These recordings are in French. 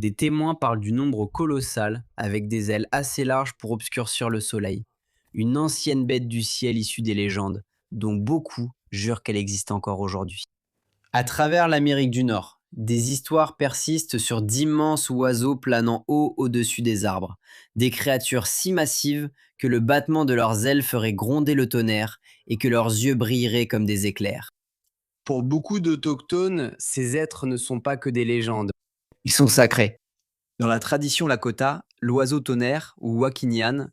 Des témoins parlent du nombre colossal, avec des ailes assez larges pour obscurcir le soleil. Une ancienne bête du ciel issue des légendes, dont beaucoup jurent qu'elle existe encore aujourd'hui. À travers l'Amérique du Nord, des histoires persistent sur d'immenses oiseaux planant haut au-dessus des arbres. Des créatures si massives que le battement de leurs ailes ferait gronder le tonnerre et que leurs yeux brilleraient comme des éclairs. Pour beaucoup d'autochtones, ces êtres ne sont pas que des légendes. Ils sont sacrés. Dans la tradition Lakota, l'oiseau tonnerre, ou Wakinyan,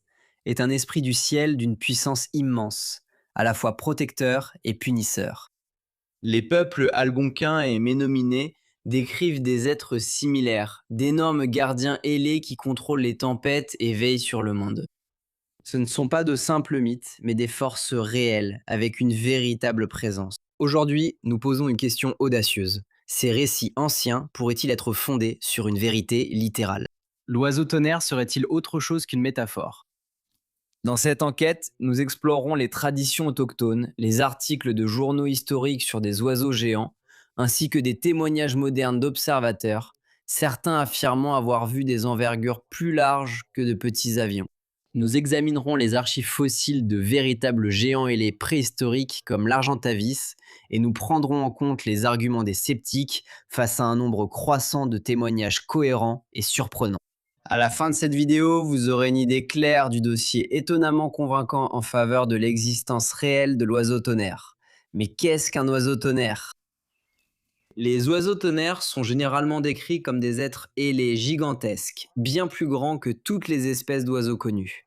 est un esprit du ciel d'une puissance immense, à la fois protecteur et punisseur. Les peuples algonquins et ménominés décrivent des êtres similaires, d'énormes gardiens ailés qui contrôlent les tempêtes et veillent sur le monde. Ce ne sont pas de simples mythes, mais des forces réelles, avec une véritable présence. Aujourd'hui, nous posons une question audacieuse. Ces récits anciens pourraient-ils être fondés sur une vérité littérale? L'oiseau tonnerre serait-il autre chose qu'une métaphore? Dans cette enquête, nous explorerons les traditions autochtones, les articles de journaux historiques sur des oiseaux géants, ainsi que des témoignages modernes d'observateurs, certains affirmant avoir vu des envergures plus larges que de petits avions. Nous examinerons les archives fossiles de véritables géants ailés préhistoriques comme l'Argentavis et nous prendrons en compte les arguments des sceptiques face à un nombre croissant de témoignages cohérents et surprenants. À la fin de cette vidéo, vous aurez une idée claire du dossier étonnamment convaincant en faveur de l'existence réelle de l'oiseau tonnerre. Mais qu'est-ce qu'un oiseau tonnerre? Les oiseaux tonnerres sont généralement décrits comme des êtres ailés gigantesques, bien plus grands que toutes les espèces d'oiseaux connues.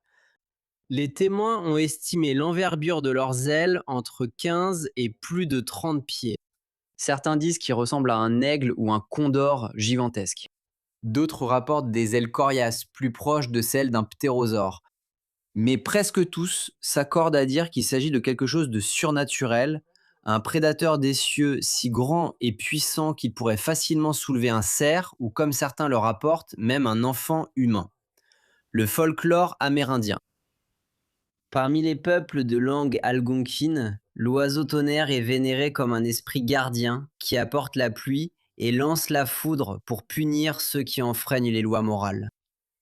Les témoins ont estimé l'envergure de leurs ailes entre 15 et plus de 30 pieds. Certains disent qu'ils ressemblent à un aigle ou un condor gigantesque. D'autres rapportent des ailes coriaces, plus proches de celles d'un ptérosaure. Mais presque tous s'accordent à dire qu'il s'agit de quelque chose de surnaturel, un prédateur des cieux si grand et puissant qu'il pourrait facilement soulever un cerf ou, comme certains le rapportent, même un enfant humain. Le folklore amérindien. Parmi les peuples de langue algonquine, l'oiseau tonnerre est vénéré comme un esprit gardien qui apporte la pluie et lance la foudre pour punir ceux qui enfreignent les lois morales.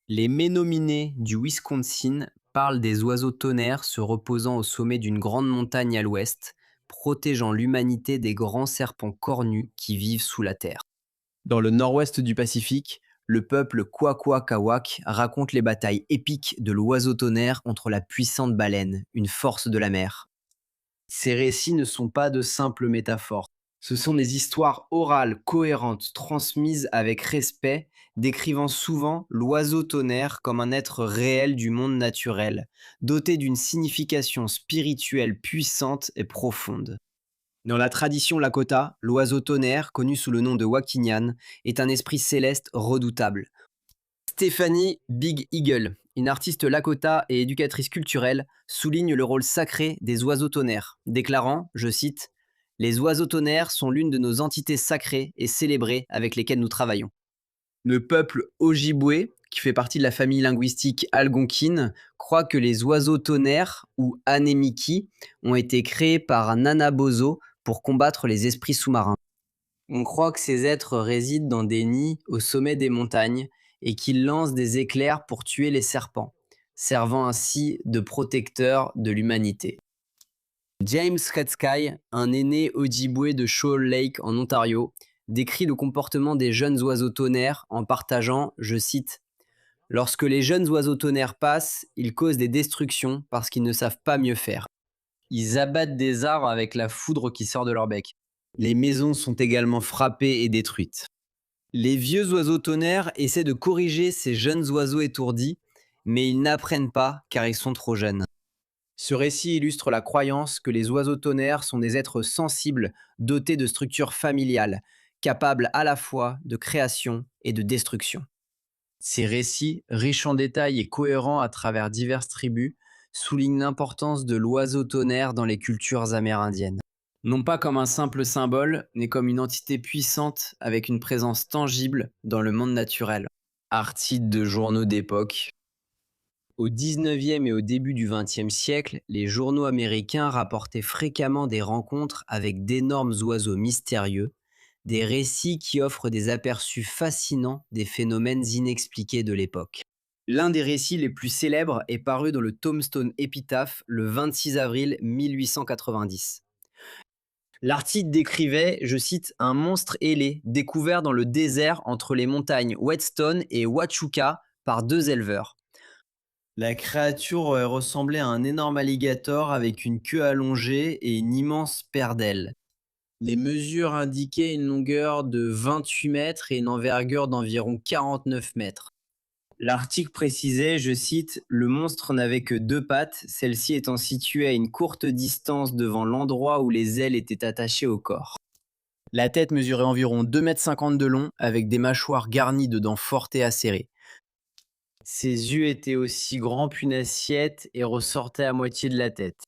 Les Ménominés du Wisconsin parlent des oiseaux tonnerres se reposant au sommet d'une grande montagne à l'ouest, protégeant l'humanité des grands serpents cornus qui vivent sous la terre. Dans le nord-ouest du Pacifique, le peuple Kwakwaka'wakw raconte les batailles épiques de l'oiseau tonnerre contre la puissante baleine, une force de la mer. Ces récits ne sont pas de simples métaphores. Ce sont des histoires orales cohérentes transmises avec respect, décrivant souvent l'oiseau tonnerre comme un être réel du monde naturel, doté d'une signification spirituelle puissante et profonde. Dans la tradition Lakota, l'oiseau tonnerre, connu sous le nom de Wakinyan, est un esprit céleste redoutable. Stephanie Big Eagle, une artiste Lakota et éducatrice culturelle, souligne le rôle sacré des oiseaux tonnerres, déclarant, je cite, les oiseaux tonnerres sont l'une de nos entités sacrées et célébrées avec lesquelles nous travaillons. Le peuple Ojibwe, qui fait partie de la famille linguistique algonquine, croit que les oiseaux tonnerres, ou anemiki, ont été créés par Nanabozo pour combattre les esprits sous-marins. On croit que ces êtres résident dans des nids au sommet des montagnes et qu'ils lancent des éclairs pour tuer les serpents, servant ainsi de protecteurs de l'humanité. James Redsky, un aîné Ojibwe de Shoal Lake en Ontario, décrit le comportement des jeunes oiseaux tonnerres en partageant, je cite, lorsque les jeunes oiseaux tonnerres passent, ils causent des destructions parce qu'ils ne savent pas mieux faire. Ils abattent des arbres avec la foudre qui sort de leur bec. Les maisons sont également frappées et détruites. Les vieux oiseaux tonnerres essaient de corriger ces jeunes oiseaux étourdis, mais ils n'apprennent pas car ils sont trop jeunes. Ce récit illustre la croyance que les oiseaux tonnerres sont des êtres sensibles, dotés de structures familiales, capables à la fois de création et de destruction. Ces récits, riches en détails et cohérents à travers diverses tribus, soulignent l'importance de l'oiseau tonnerre dans les cultures amérindiennes. Non pas comme un simple symbole, mais comme une entité puissante avec une présence tangible dans le monde naturel. Articles de journaux d'époque. Au 19e et au début du 20e siècle, les journaux américains rapportaient fréquemment des rencontres avec d'énormes oiseaux mystérieux, des récits qui offrent des aperçus fascinants des phénomènes inexpliqués de l'époque. L'un des récits les plus célèbres est paru dans le Tombstone Epitaph le 26 avril 1890. L'article décrivait, je cite, un monstre ailé découvert dans le désert entre les montagnes Whetstone et Huachuca par deux éleveurs. La créature aurait ressemblé à un énorme alligator avec une queue allongée et une immense paire d'ailes. Les mesures indiquaient une longueur de 28 mètres et une envergure d'environ 49 mètres. L'article précisait, je cite, le monstre n'avait que deux pattes, celle-ci étant située à une courte distance devant l'endroit où les ailes étaient attachées au corps. La tête mesurait environ 2,50 m de long, avec des mâchoires garnies de dents fortes et acérées. Ses yeux étaient aussi grands qu'une assiette et ressortaient à moitié de la tête.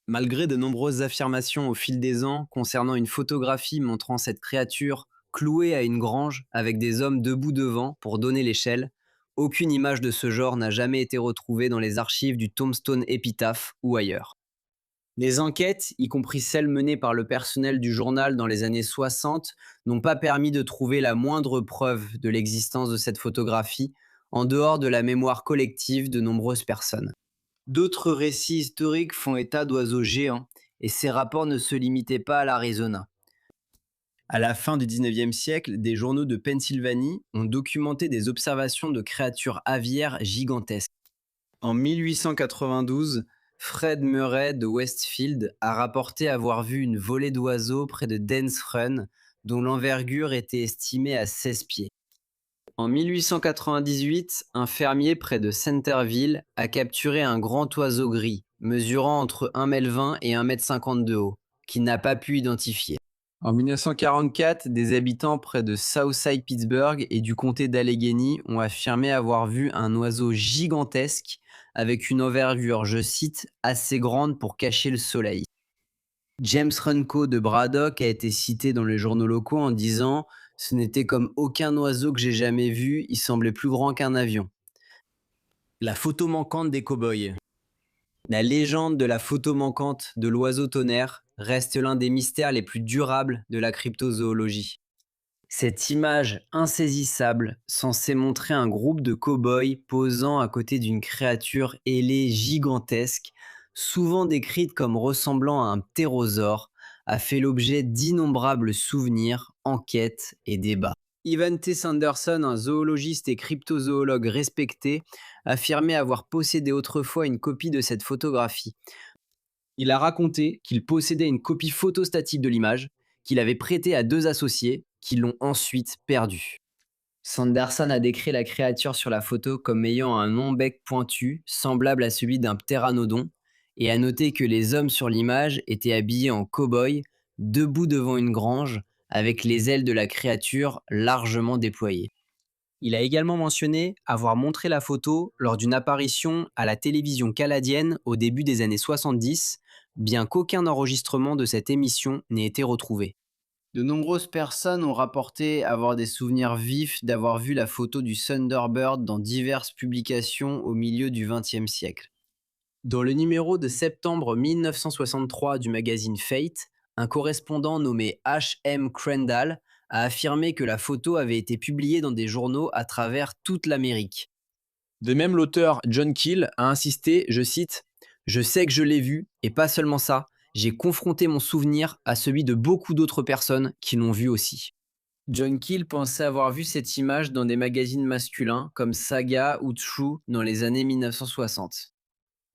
Malgré de nombreuses affirmations au fil des ans concernant une photographie montrant cette créature clouée à une grange avec des hommes debout devant pour donner l'échelle, aucune image de ce genre n'a jamais été retrouvée dans les archives du Tombstone Epitaph ou ailleurs. Les enquêtes, y compris celles menées par le personnel du journal dans les années 60, n'ont pas permis de trouver la moindre preuve de l'existence de cette photographie, en dehors de la mémoire collective de nombreuses personnes. D'autres récits historiques font état d'oiseaux géants, et ces rapports ne se limitaient pas à l'Arizona. À la fin du 19e siècle, des journaux de Pennsylvanie ont documenté des observations de créatures aviaires gigantesques. En 1892, Fred Murray de Westfield a rapporté avoir vu une volée d'oiseaux près de Dance Run, dont l'envergure était estimée à 16 pieds. En 1898, un fermier près de Centerville a capturé un grand oiseau gris, mesurant entre 1,20 m et 1,50 m de haut, qu'il n'a pas pu identifier. En 1944, des habitants près de Southside Pittsburgh et du comté d'Allegheny ont affirmé avoir vu un oiseau gigantesque avec une envergure, je cite, assez grande pour cacher le soleil. James Runco de Braddock a été cité dans les journaux locaux en disant « Ce n'était comme aucun oiseau que j'ai jamais vu, il semblait plus grand qu'un avion ». La photo manquante des cow-boys. La légende de la photo manquante de l'oiseau tonnerre reste l'un des mystères les plus durables de la cryptozoologie. Cette image insaisissable, censée montrer un groupe de cow-boys posant à côté d'une créature ailée gigantesque, souvent décrite comme ressemblant à un ptérosaure, a fait l'objet d'innombrables souvenirs, enquêtes et débats. Ivan T. Sanderson, un zoologiste et cryptozoologue respecté, affirmait avoir possédé autrefois une copie de cette photographie. Il a raconté qu'il possédait une copie photostatique de l'image, qu'il avait prêtée à deux associés, qui l'ont ensuite perdue. Sanderson a décrit la créature sur la photo comme ayant un long bec pointu, semblable à celui d'un ptéranodon, et a noté que les hommes sur l'image étaient habillés en cow-boy, debout devant une grange, avec les ailes de la créature largement déployées. Il a également mentionné avoir montré la photo lors d'une apparition à la télévision canadienne au début des années 70, bien qu'aucun enregistrement de cette émission n'ait été retrouvé. De nombreuses personnes ont rapporté avoir des souvenirs vifs d'avoir vu la photo du Thunderbird dans diverses publications au milieu du XXe siècle. Dans le numéro de septembre 1963 du magazine Fate, un correspondant nommé H. M. Crandall a affirmé que la photo avait été publiée dans des journaux à travers toute l'Amérique. De même, l'auteur John Keel a insisté, je cite, « Je sais que je l'ai vu, et pas seulement ça, j'ai confronté mon souvenir à celui de beaucoup d'autres personnes qui l'ont vu aussi. » John Keel pensait avoir vu cette image dans des magazines masculins comme Saga ou True dans les années 1960.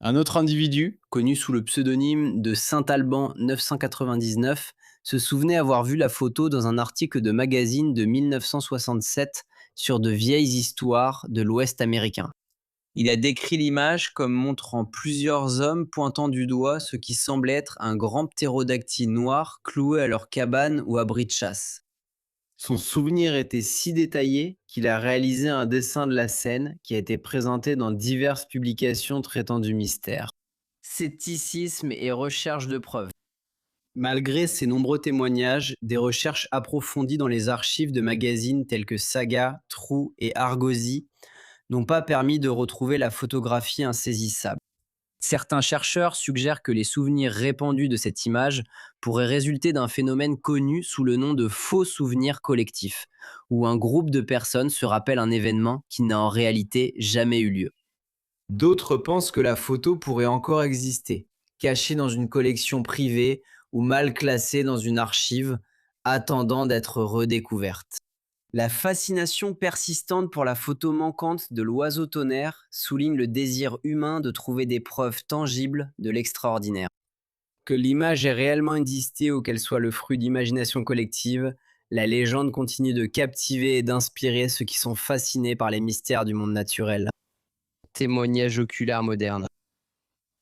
Un autre individu, connu sous le pseudonyme de Saint-Alban 999, se souvenait avoir vu la photo dans un article de magazine de 1967 sur de vieilles histoires de l'Ouest américain. Il a décrit l'image comme montrant plusieurs hommes pointant du doigt ce qui semble être un grand ptérodactyle noir cloué à leur cabane ou abri de chasse. Son souvenir était si détaillé qu'il a réalisé un dessin de la scène qui a été présenté dans diverses publications traitant du mystère. Scepticisme et recherche de preuves. Malgré ces nombreux témoignages, des recherches approfondies dans les archives de magazines tels que Saga, True et Argosy n'ont pas permis de retrouver la photographie insaisissable. Certains chercheurs suggèrent que les souvenirs répandus de cette image pourraient résulter d'un phénomène connu sous le nom de faux souvenirs collectifs, où un groupe de personnes se rappelle un événement qui n'a en réalité jamais eu lieu. D'autres pensent que la photo pourrait encore exister, cachée dans une collection privée ou mal classée dans une archive, attendant d'être redécouverte. La fascination persistante pour la photo manquante de l'oiseau tonnerre souligne le désir humain de trouver des preuves tangibles de l'extraordinaire. Que l'image ait réellement existé ou qu'elle soit le fruit d'imagination collective, la légende continue de captiver et d'inspirer ceux qui sont fascinés par les mystères du monde naturel. Témoignages oculaires modernes.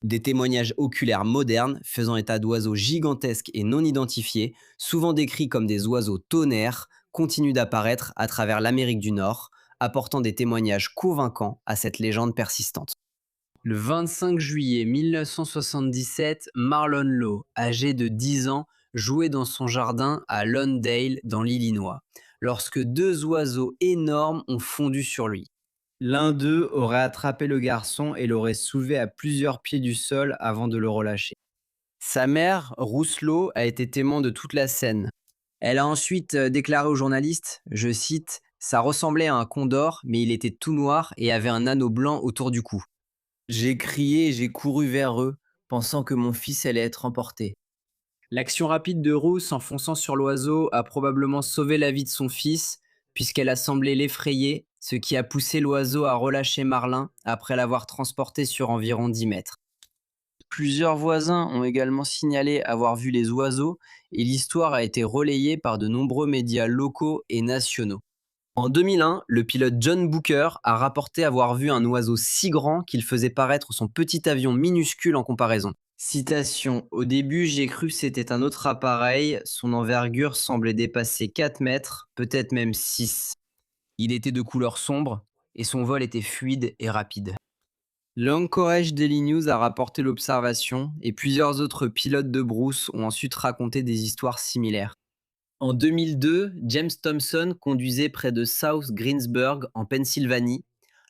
Des témoignages oculaires modernes faisant état d'oiseaux gigantesques et non identifiés, souvent décrits comme des oiseaux tonnerres, continuent d'apparaître à travers l'Amérique du Nord, apportant des témoignages convaincants à cette légende persistante. Le 25 juillet 1977, Marlon Lowe, âgé de 10 ans, jouait dans son jardin à Lawndale, dans l'Illinois, lorsque deux oiseaux énormes ont fondu sur lui. L'un d'eux aurait attrapé le garçon et l'aurait soulevé à plusieurs pieds du sol avant de le relâcher. Sa mère, Rousseau, a été témoin de toute la scène. Elle a ensuite déclaré aux journalistes, je cite, ça ressemblait à un condor, mais il était tout noir et avait un anneau blanc autour du cou. J'ai crié et j'ai couru vers eux, pensant que mon fils allait être emporté. L'action rapide de Roux s'enfonçant sur l'oiseau a probablement sauvé la vie de son fils, puisqu'elle a semblé l'effrayer, ce qui a poussé l'oiseau à relâcher Marlin après l'avoir transporté sur environ 10 mètres. Plusieurs voisins ont également signalé avoir vu les oiseaux et l'histoire a été relayée par de nombreux médias locaux et nationaux. En 2001, le pilote John Booker a rapporté avoir vu un oiseau si grand qu'il faisait paraître son petit avion minuscule en comparaison. Citation: au début, j'ai cru que c'était un autre appareil, son envergure semblait dépasser 4 mètres, peut-être même 6. Il était de couleur sombre et son vol était fluide et rapide. L'Anchorage Daily News a rapporté l'observation et plusieurs autres pilotes de brousse ont ensuite raconté des histoires similaires. En 2002, James Thompson conduisait près de South Greensburg, en Pennsylvanie,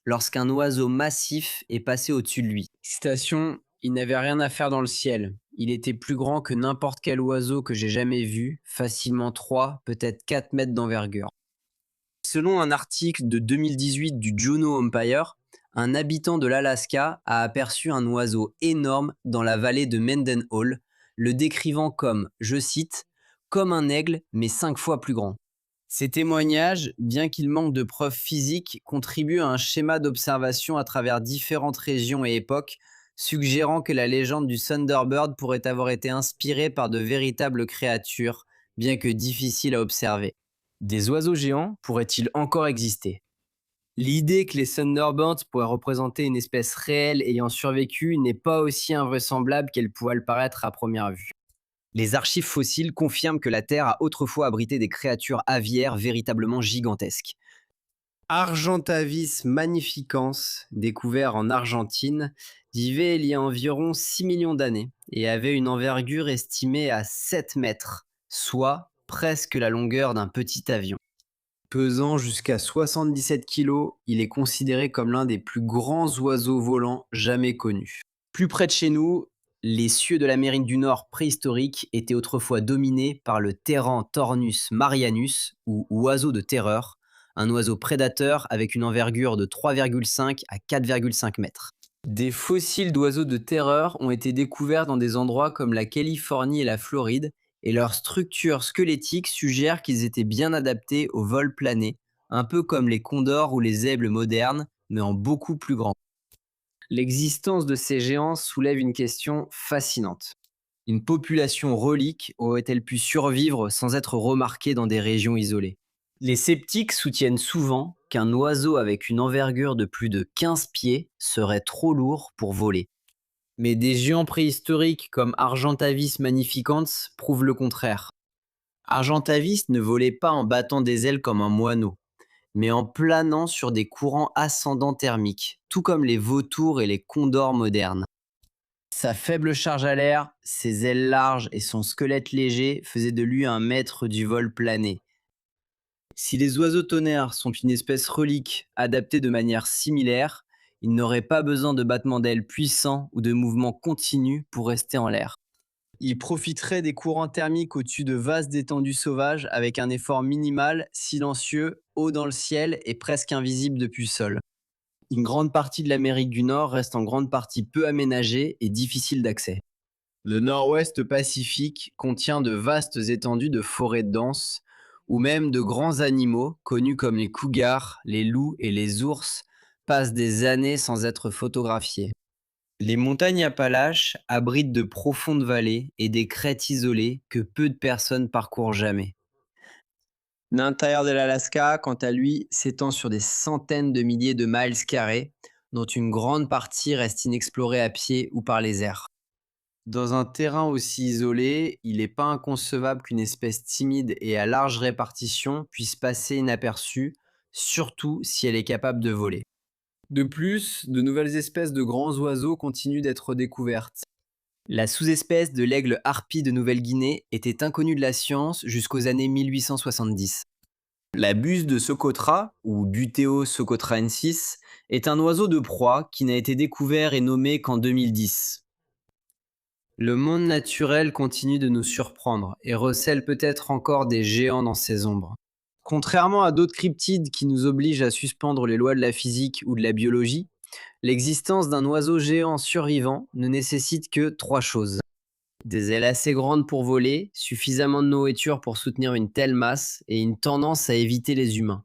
lorsqu'un oiseau massif est passé au-dessus de lui. Citation: il n'avait rien à faire dans le ciel. Il était plus grand que n'importe quel oiseau que j'ai jamais vu, facilement 3, peut-être 4 mètres d'envergure. Selon un article de 2018 du Juneau Empire, un habitant de l'Alaska a aperçu un oiseau énorme dans la vallée de Mendenhall, le décrivant comme, je cite, comme un aigle, mais 5 fois plus grand. Ces témoignages, bien qu'ils manquent de preuves physiques, contribuent à un schéma d'observation à travers différentes régions et époques, suggérant que la légende du Thunderbird pourrait avoir été inspirée par de véritables créatures, bien que difficiles à observer. Des oiseaux géants pourraient-ils encore exister? L'idée que les Thunderbirds pourraient représenter une espèce réelle ayant survécu n'est pas aussi invraisemblable qu'elle pourrait le paraître à première vue. Les archives fossiles confirment que la Terre a autrefois abrité des créatures aviaires véritablement gigantesques. Argentavis magnificans, découvert en Argentine, vivait il y a environ 6 millions d'années et avait une envergure estimée à 7 mètres, soit presque la longueur d'un petit avion. Pesant jusqu'à 77 kilos, il est considéré comme l'un des plus grands oiseaux volants jamais connus. Plus près de chez nous, les cieux de l'Amérique du Nord préhistorique étaient autrefois dominés par le terran Tornus marianus, ou oiseau de terreur, un oiseau prédateur avec une envergure de 3,5 à 4,5 mètres. Des fossiles d'oiseaux de terreur ont été découverts dans des endroits comme la Californie et la Floride, et leur structure squelettique suggère qu'ils étaient bien adaptés au vol plané, un peu comme les condors ou les zèbres modernes, mais en beaucoup plus grand. L'existence de ces géants soulève une question fascinante. Une population relique aurait-elle pu survivre sans être remarquée dans des régions isolées? Les sceptiques soutiennent souvent qu'un oiseau avec une envergure de plus de 15 pieds serait trop lourd pour voler. Mais des géants préhistoriques comme Argentavis magnificans prouvent le contraire. Argentavis ne volait pas en battant des ailes comme un moineau, mais en planant sur des courants ascendants thermiques, tout comme les vautours et les condors modernes. Sa faible charge à l'air, ses ailes larges et son squelette léger faisaient de lui un maître du vol plané. Si les oiseaux tonnerres sont une espèce relique adaptée de manière similaire, Il n'aurait pas besoin de battements d'ailes puissants ou de mouvements continus pour rester en l'air. Il profiterait des courants thermiques au-dessus de vastes étendues sauvages avec un effort minimal, silencieux, haut dans le ciel et presque invisible depuis le sol. Une grande partie de l'Amérique du Nord reste en grande partie peu aménagée et difficile d'accès. Le nord-ouest Pacifique contient de vastes étendues de forêts denses, où même de grands animaux, connus comme les cougars, les loups et les ours, passent des années sans être photographiés. Les montagnes Appalaches abritent de profondes vallées et des crêtes isolées que peu de personnes parcourent jamais. L'intérieur de l'Alaska, quant à lui, s'étend sur des centaines de milliers de miles carrés, dont une grande partie reste inexplorée à pied ou par les airs. Dans un terrain aussi isolé, il n'est pas inconcevable qu'une espèce timide et à large répartition puisse passer inaperçue, surtout si elle est capable de voler. De plus, de nouvelles espèces de grands oiseaux continuent d'être découvertes. La sous-espèce de l'aigle harpie de Nouvelle-Guinée était inconnue de la science jusqu'aux années 1870. La buse de Socotra, ou Buteo socotraensis, est un oiseau de proie qui n'a été découvert et nommé qu'en 2010. Le monde naturel continue de nous surprendre et recèle peut-être encore des géants dans ses ombres. Contrairement à d'autres cryptides qui nous obligent à suspendre les lois de la physique ou de la biologie, l'existence d'un oiseau géant survivant ne nécessite que 3 choses. Des ailes assez grandes pour voler, suffisamment de nourriture pour soutenir une telle masse et une tendance à éviter les humains.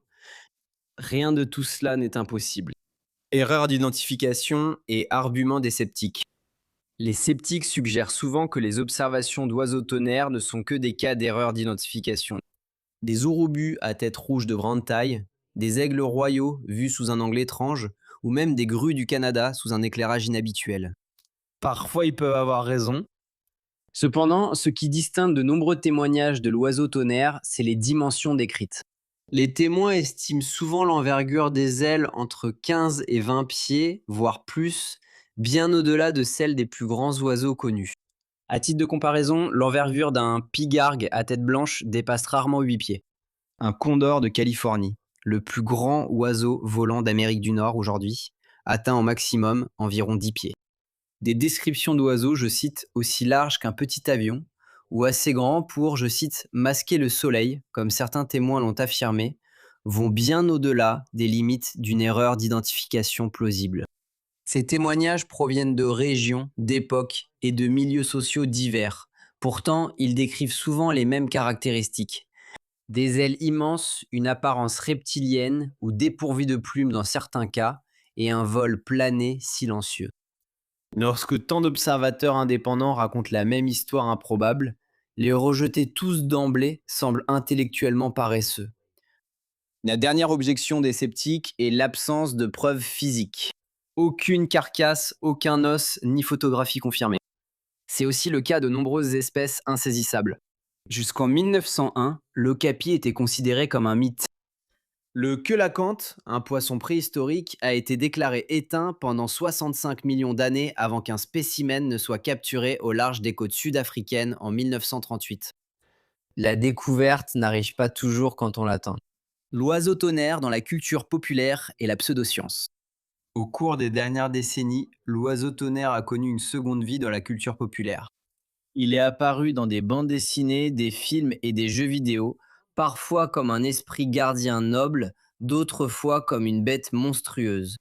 Rien de tout cela n'est impossible. Erreur d'identification et argument des sceptiques. Les sceptiques suggèrent souvent que les observations d'oiseaux tonnerres ne sont que des cas d'erreur d'identification. Des ourubus à tête rouge de grande taille, des aigles royaux vus sous un angle étrange, ou même des grues du Canada sous un éclairage inhabituel. Parfois ils peuvent avoir raison. Cependant, ce qui distingue de nombreux témoignages de l'oiseau tonnerre, c'est les dimensions décrites. Les témoins estiment souvent l'envergure des ailes entre 15 et 20 pieds, voire plus, bien au-delà de celle des plus grands oiseaux connus. À titre de comparaison, l'envergure d'un pigargue à tête blanche dépasse rarement 8 pieds. Un condor de Californie, le plus grand oiseau volant d'Amérique du Nord aujourd'hui, atteint au maximum environ 10 pieds. Des descriptions d'oiseaux, je cite, aussi larges qu'un petit avion, ou assez grands pour, je cite, masquer le soleil, comme certains témoins l'ont affirmé, vont bien au-delà des limites d'une erreur d'identification plausible. Ces témoignages proviennent de régions, d'époques et de milieux sociaux divers. Pourtant, ils décrivent souvent les mêmes caractéristiques. Des ailes immenses, une apparence reptilienne ou dépourvue de plumes dans certains cas, et un vol plané silencieux. Lorsque tant d'observateurs indépendants racontent la même histoire improbable, les rejeter tous d'emblée semble intellectuellement paresseux. La dernière objection des sceptiques est l'absence de preuves physiques. Aucune carcasse, aucun os, ni photographie confirmée. C'est aussi le cas de nombreuses espèces insaisissables. Jusqu'en 1901, l'okapi était considéré comme un mythe. Le quelacanthe, un poisson préhistorique, a été déclaré éteint pendant 65 millions d'années avant qu'un spécimen ne soit capturé au large des côtes sud-africaines en 1938. La découverte n'arrive pas toujours quand on l'attend. L'oiseau tonnerre dans la culture populaire et la pseudoscience. Au cours des dernières décennies, l'oiseau tonnerre a connu une seconde vie dans la culture populaire. Il est apparu dans des bandes dessinées, des films et des jeux vidéo, parfois comme un esprit gardien noble, d'autres fois comme une bête monstrueuse.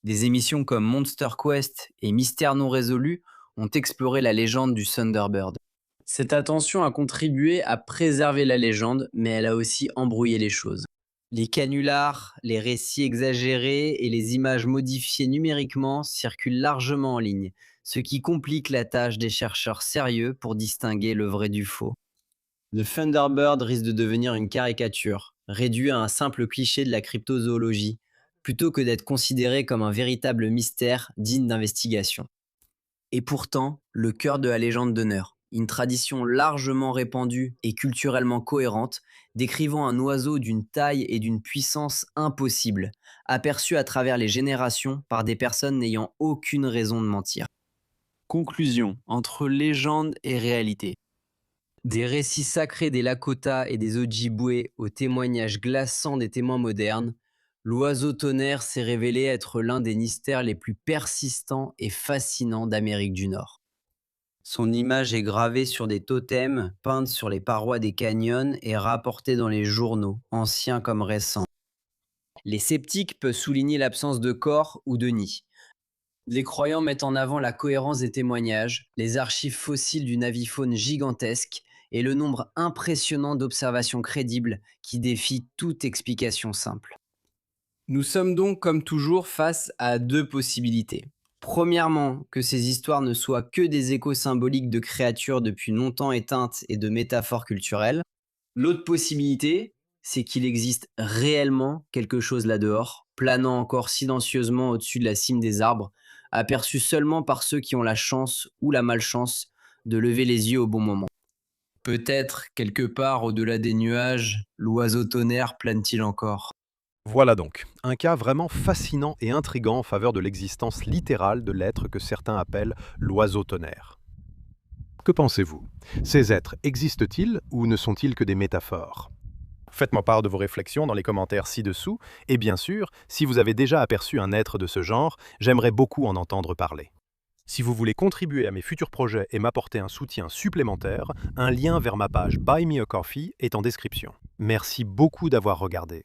Des émissions comme Monster Quest et Mystère non résolu ont exploré la légende du Thunderbird. Cette attention a contribué à préserver la légende, mais elle a aussi embrouillé les choses. Les canulars, les récits exagérés et les images modifiées numériquement circulent largement en ligne, ce qui complique la tâche des chercheurs sérieux pour distinguer le vrai du faux. Le Thunderbird risque de devenir une caricature, réduit à un simple cliché de la cryptozoologie, plutôt que d'être considéré comme un véritable mystère digne d'investigation. Et pourtant, le cœur de la légende demeure, une tradition largement répandue et culturellement cohérente, décrivant un oiseau d'une taille et d'une puissance impossibles, aperçu à travers les générations par des personnes n'ayant aucune raison de mentir. Conclusion, entre légende et réalité. Des récits sacrés des Lakota et des Ojibwés aux témoignages glaçants des témoins modernes, L'oiseau tonnerre s'est révélé être l'un des mystères les plus persistants et fascinants d'Amérique du Nord. Son image est gravée sur des totems, peinte sur les parois des canyons et rapportée dans les journaux, anciens comme récents. Les sceptiques peuvent souligner l'absence de corps ou de nid. Les croyants mettent en avant la cohérence des témoignages, les archives fossiles d'une avifaune gigantesque et le nombre impressionnant d'observations crédibles qui défient toute explication simple. Nous sommes donc comme toujours face à deux possibilités. Premièrement, que ces histoires ne soient que des échos symboliques de créatures depuis longtemps éteintes et de métaphores culturelles. L'autre possibilité, c'est qu'il existe réellement quelque chose là-dehors, planant encore silencieusement au-dessus de la cime des arbres, aperçu seulement par ceux qui ont la chance ou la malchance de lever les yeux au bon moment. Peut-être, quelque part au-delà des nuages, l'oiseau tonnerre plane-t-il encore. Voilà donc, un cas vraiment fascinant et intrigant en faveur de l'existence littérale de l'être que certains appellent l'oiseau tonnerre. Que pensez-vous? Ces êtres existent-ils ou ne sont-ils que des métaphores? Faites-moi part de vos réflexions dans les commentaires ci-dessous, et bien sûr, si vous avez déjà aperçu un être de ce genre, j'aimerais beaucoup en entendre parler. Si vous voulez contribuer à mes futurs projets et m'apporter un soutien supplémentaire, un lien vers ma page Buy Me a Coffee est en description. Merci beaucoup d'avoir regardé.